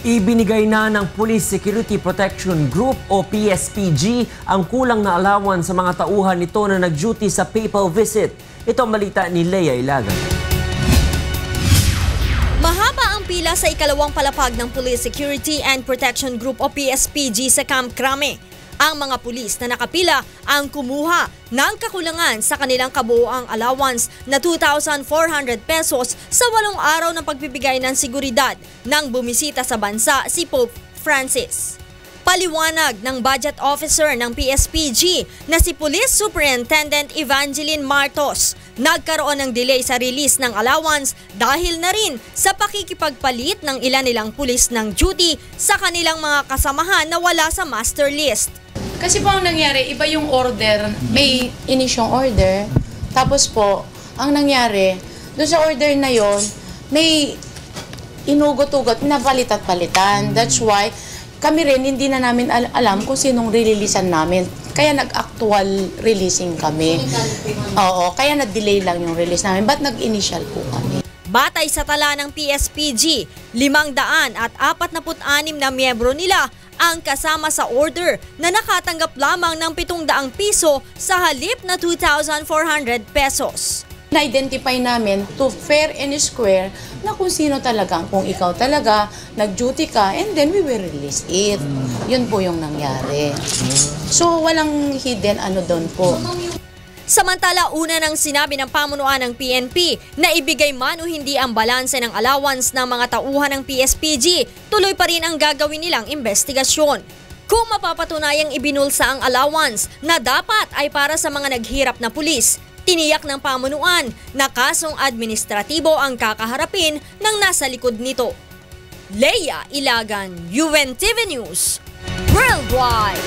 Ibinigay na ng Police Security Protection Group o PSPG ang kulang na allowance sa mga tauhan nito na nag-duty sa papal visit. Ito ang balita ni Leia Ilagan. Mahaba ang pila sa ikalawang palapag ng Police Security and Protection Group o PSPG sa Camp Crame. Ang mga pulis na nakapila ang kumuha ng kakulangan sa kanilang kabuoang allowance na 2,400 pesos sa 8 araw ng pagbibigay ng seguridad nang bumisita sa bansa si Pope Francis. Paliwanag ng budget officer ng PSPG na si Police Superintendent Evangeline Martos, nagkaroon ng delay sa release ng allowance dahil na rin sa pakikipagpalit ng ilan nilang pulis ng duty sa kanilang mga kasamahan na wala sa master list. Kasi po ang nangyari, iba yung order, may inisyong order, tapos po, ang nangyari, doon sa order na yon may inugot-ugot, napalit at palitan. That's why, kami rin, hindi na namin alam kung sinong releasean namin. Kaya nag-actual releasing kami. Oo, kaya na-delay lang yung release namin. Ba't nag-initial po kami? Batay sa tala ng PSPG, 546 na miyembro nila ang kasama sa order na nakatanggap lamang ng 700 piso sa halip na 2,400 pesos. Na-identify namin to fair and square na kung sino talaga, kung ikaw talaga, nag-duty ka, and then we will release it. Yun po yung nangyari. So, walang hidden ano doon po. Samantala, una nang sinabi ng pamunuan ng PNP na ibigay man o hindi ang balanse ng allowance ng mga tauhan ng PSPG, tuloy pa rin ang gagawin nilang investigasyon. Kung mapapatunayang ibinulsa ang allowance na dapat ay para sa mga naghirap na pulis, tiniyak ng pamunuan na kasong administratibo ang kakaharapin ng nasa likod nito. Leia Ilagan, UNTV News, Worldwide.